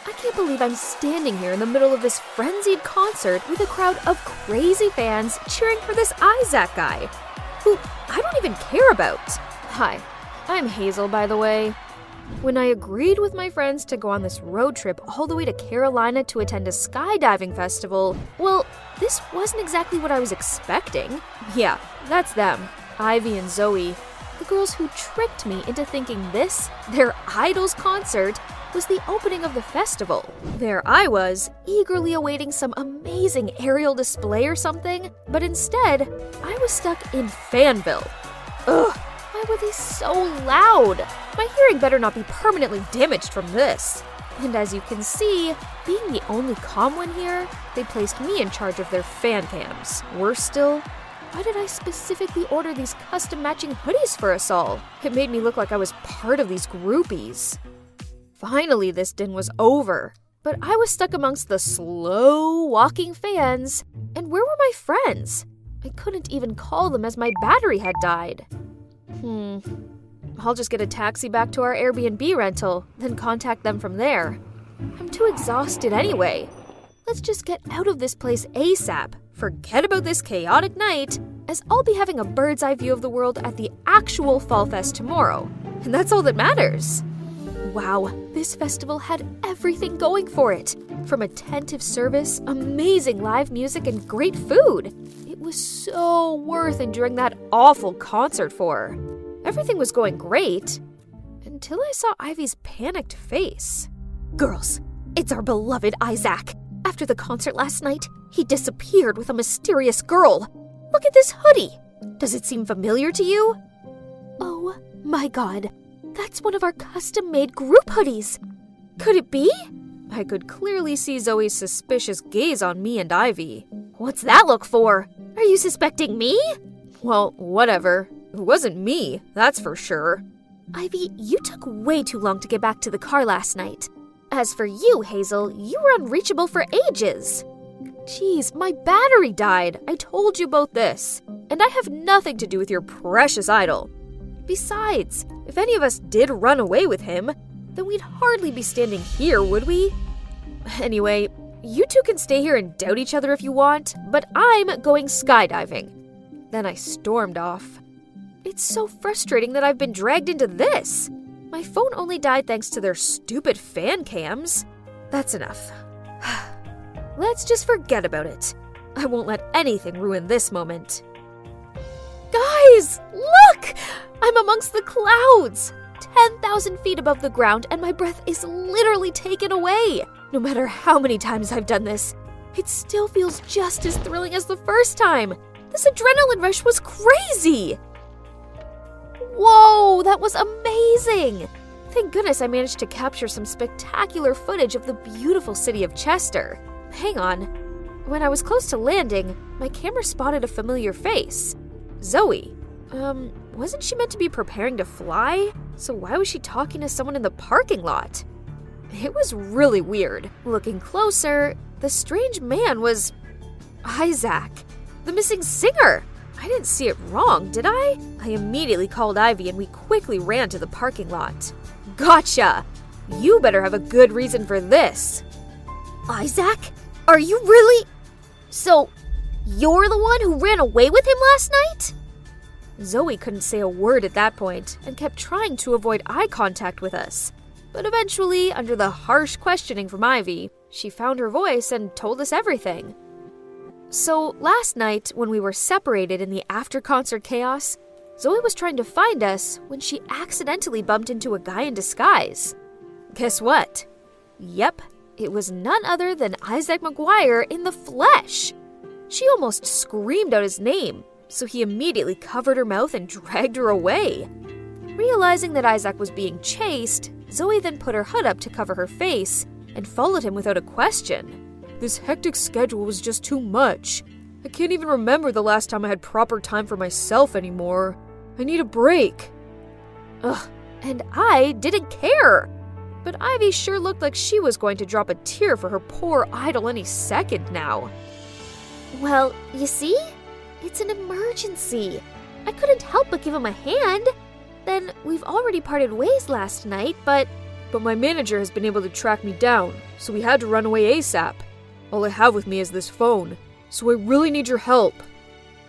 I can't believe I'm standing here in the middle of this frenzied concert with a crowd of crazy fans cheering for this Isaac guy, who I don't even care about. Hi, I'm Hazel, by the way. When I agreed with my friends to go on this road trip all the way to Carolina to attend a skydiving festival, well, this wasn't exactly what I was expecting. Yeah, that's them, Ivy and Zoe, the girls who tricked me into thinking this, their idol's concert, was the opening of the festival. There I was, eagerly awaiting some amazing aerial display or something, but instead, I was stuck in Fanville. Ugh, why were they so loud? My hearing better not be permanently damaged from this. And as you can see, being the only calm one here, they placed me in charge of their fan cams. Worse still, why did I specifically order these custom matching hoodies for us all? It made me look like I was part of these groupies. Finally, this din was over, but I was stuck amongst the slow-walking fans. And where were my friends? I couldn't even call them as my battery had died. I'll just get a taxi back to our Airbnb rental, then contact them from there. I'm too exhausted anyway. Let's just get out of this place ASAP. Forget about this chaotic night, as I'll be having a bird's eye view of the world at the actual Fall Fest tomorrow. And that's all that matters. Wow, this festival had everything going for it. From attentive service, amazing live music, and great food. It was so worth enduring that awful concert for. Everything was going great, until I saw Ivy's panicked face. Girls, it's our beloved Isaac. After the concert last night, he disappeared with a mysterious girl. Look at this hoodie. Does it seem familiar to you? Oh my god. That's one of our custom-made group hoodies. Could it be? I could clearly see Zoe's suspicious gaze on me and Ivy. What's that look for? Are you suspecting me? Well, whatever. It wasn't me, that's for sure. Ivy, you took way too long to get back to the car last night. As for you, Hazel, you were unreachable for ages. Jeez, my battery died. I told you both this. And I have nothing to do with your precious idol. Besides, if any of us did run away with him, then we'd hardly be standing here, would we? Anyway, you two can stay here and doubt each other if you want, but I'm going skydiving. Then I stormed off. It's so frustrating that I've been dragged into this. My phone only died thanks to their stupid fan cams. That's enough. Let's just forget about it. I won't let anything ruin this moment. Guys, look! I'm amongst the clouds! 10,000 feet above the ground, and my breath is literally taken away. No matter how many times I've done this, it still feels just as thrilling as the first time. This adrenaline rush was crazy! Whoa, that was amazing! Thank goodness I managed to capture some spectacular footage of the beautiful city of Chester. Hang on. When I was close to landing, my camera spotted a familiar face. Zoe. Wasn't she meant to be preparing to fly? So why was she talking to someone in the parking lot? It was really weird. Looking closer, the strange man was Isaac, the missing singer. I didn't see it wrong, did I? I immediately called Ivy and we quickly ran to the parking lot. Gotcha! You better have a good reason for this. Isaac? Are you really? So, you're the one who ran away with him last night? Zoe couldn't say a word at that point and kept trying to avoid eye contact with us. But eventually, under the harsh questioning from Ivy, she found her voice and told us everything. So, last night, when we were separated in the after-concert chaos, Zoe was trying to find us when she accidentally bumped into a guy in disguise. Guess what? Yep, it was none other than Isaac McGuire in the flesh. She almost screamed out his name, so he immediately covered her mouth and dragged her away. Realizing that Isaac was being chased, Zoe then put her hood up to cover her face and followed him without a question. This hectic schedule was just too much. I can't even remember the last time I had proper time for myself anymore. I need a break. Ugh, and I didn't care. But Ivy sure looked like she was going to drop a tear for her poor idol any second now. Well, you see? It's an emergency. I couldn't help but give him a hand. Then we've already parted ways last night, but But my manager has been able to track me down, so we had to run away ASAP. All I have with me is this phone, so I really need your help.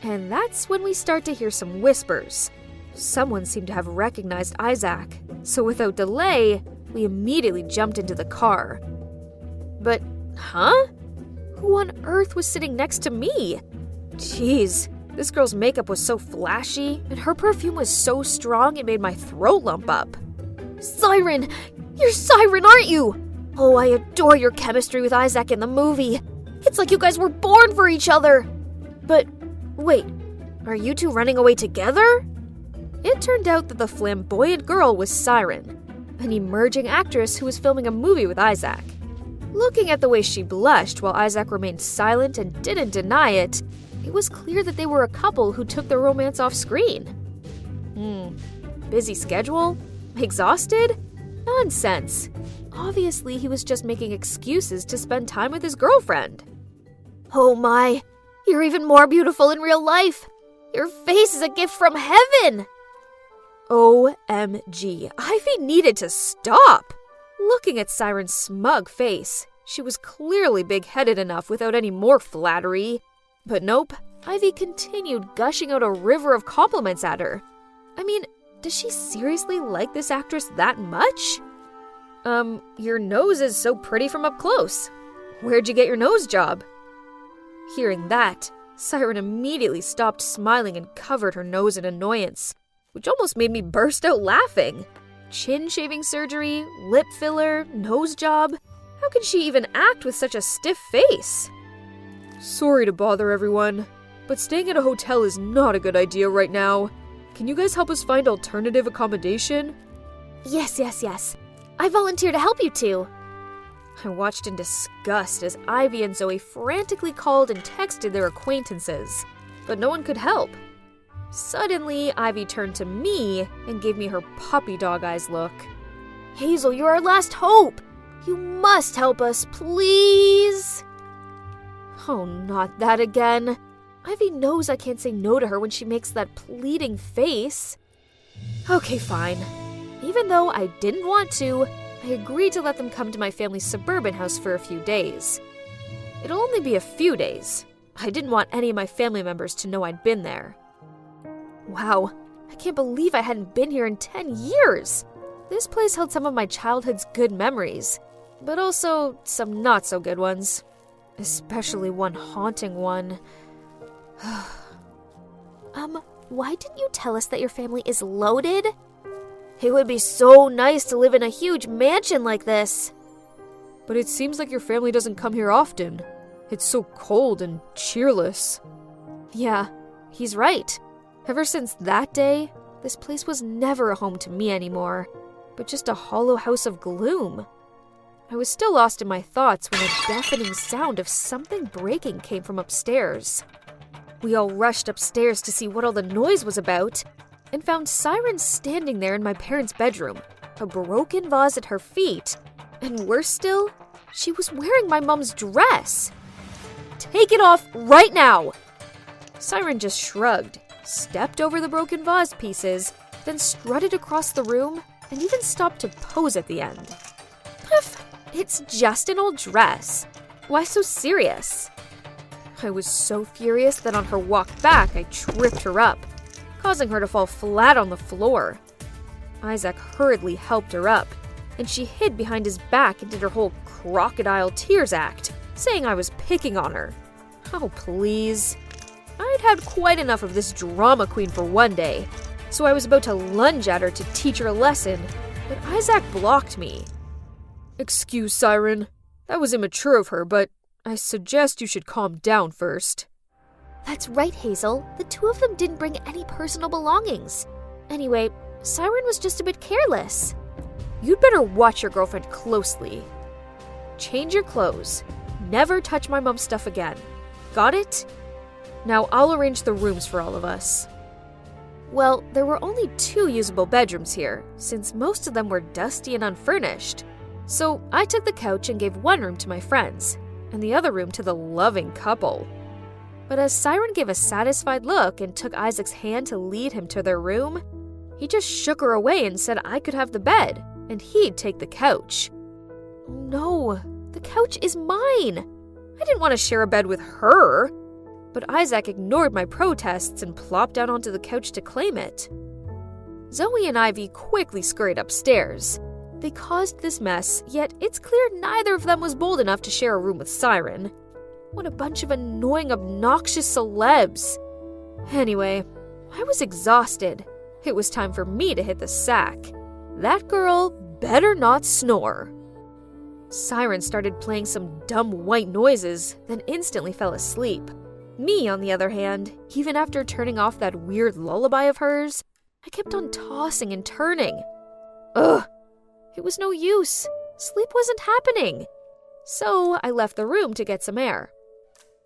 And that's when we start to hear some whispers. Someone seemed to have recognized Isaac, so without delay, we immediately jumped into the car. But, huh? Who on earth was sitting next to me? Jeez, this girl's makeup was so flashy, and her perfume was so strong it made my throat lump up. Siren! You're Siren, aren't you? Oh, I adore your chemistry with Isaac in the movie. It's like you guys were born for each other. But, wait, are you two running away together? It turned out that the flamboyant girl was Siren, an emerging actress who was filming a movie with Isaac. Looking at the way she blushed while Isaac remained silent and didn't deny it, it was clear that they were a couple who took their romance off screen. Busy schedule? Exhausted? Nonsense. Obviously, he was just making excuses to spend time with his girlfriend. Oh my, you're even more beautiful in real life. Your face is a gift from heaven. OMG, Ivy needed to stop. Looking at Siren's smug face, she was clearly big-headed enough without any more flattery. But nope, Ivy continued gushing out a river of compliments at her. I mean, does she seriously like this actress that much? Your nose is so pretty from up close. Where'd you get your nose job? Hearing that, Siren immediately stopped smiling and covered her nose in annoyance, which almost made me burst out laughing. Chin shaving surgery, lip filler, nose job. How can she even act with such a stiff face? Sorry to bother everyone, but staying at a hotel is not a good idea right now. Can you guys help us find alternative accommodation? Yes. I volunteer to help you two. I watched in disgust as Ivy and Zoe frantically called and texted their acquaintances, but no one could help. Suddenly, Ivy turned to me and gave me her puppy dog eyes look. Hazel, you're our last hope! You must help us, please! Oh, not that again. Ivy knows I can't say no to her when she makes that pleading face. Okay, fine. Even though I didn't want to, I agreed to let them come to my family's suburban house for a few days. It'll only be a few days. I didn't want any of my family members to know I'd been there. Wow, I can't believe I hadn't been here in 10 years. This place held some of my childhood's good memories, but also some not-so-good ones. Especially one haunting one. Why didn't you tell us that your family is loaded? It would be so nice to live in a huge mansion like this. But it seems like your family doesn't come here often. It's so cold and cheerless. Yeah, he's right. Ever since that day, this place was never a home to me anymore, but just a hollow house of gloom. I was still lost in my thoughts when a deafening sound of something breaking came from upstairs. We all rushed upstairs to see what all the noise was about, and found Siren standing there in my parents' bedroom, a broken vase at her feet, and worse still, she was wearing my mom's dress. Take it off right now! Siren just shrugged, stepped over the broken vase pieces, then strutted across the room, and even stopped to pose at the end. Pff, it's just an old dress. Why so serious? I was so furious that on her walk back, I tripped her up, causing her to fall flat on the floor. Isaac hurriedly helped her up, and she hid behind his back and did her whole crocodile tears act, saying I was picking on her. Oh, please. I'd had quite enough of this drama queen for one day, so I was about to lunge at her to teach her a lesson, but Isaac blocked me. Excuse, Siren. That was immature of her, but I suggest you should calm down first. That's right, Hazel. The two of them didn't bring any personal belongings. Anyway, Siren was just a bit careless. You'd better watch your girlfriend closely. Change your clothes. Never touch my mom's stuff again. Got it? Now I'll arrange the rooms for all of us. Well, there were only 2 usable bedrooms here, since most of them were dusty and unfurnished. So I took the couch and gave one room to my friends, and the other room to the loving couple. But as Siren gave a satisfied look and took Isaac's hand to lead him to their room, he just shook her away and said I could have the bed, and he'd take the couch. No, the couch is mine. I didn't want to share a bed with her. But Isaac ignored my protests and plopped down onto the couch to claim it. Zoe and Ivy quickly scurried upstairs. They caused this mess, yet it's clear neither of them was bold enough to share a room with Siren. What a bunch of annoying, obnoxious celebs. Anyway, I was exhausted. It was time for me to hit the sack. That girl better not snore. Siren started playing some dumb white noises, then instantly fell asleep. Me, on the other hand, even after turning off that weird lullaby of hers, I kept on tossing and turning. Ugh! It was no use. Sleep wasn't happening. So I left the room to get some air.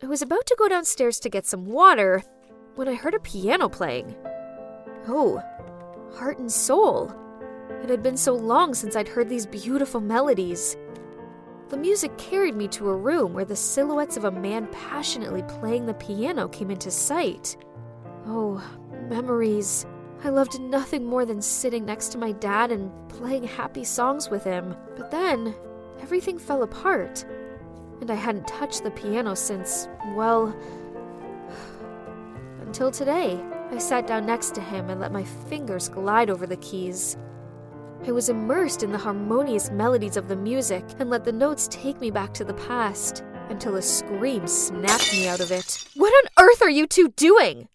I was about to go downstairs to get some water when I heard a piano playing. Oh, Heart and Soul. It had been so long since I'd heard these beautiful melodies. The music carried me to a room where the silhouettes of a man passionately playing the piano came into sight. Oh, memories. I loved nothing more than sitting next to my dad and playing happy songs with him. But then, everything fell apart. And I hadn't touched the piano since, well, until today. I sat down next to him and let my fingers glide over the keys. I was immersed in the harmonious melodies of the music and let the notes take me back to the past until a scream snapped me out of it. What on earth are you two doing?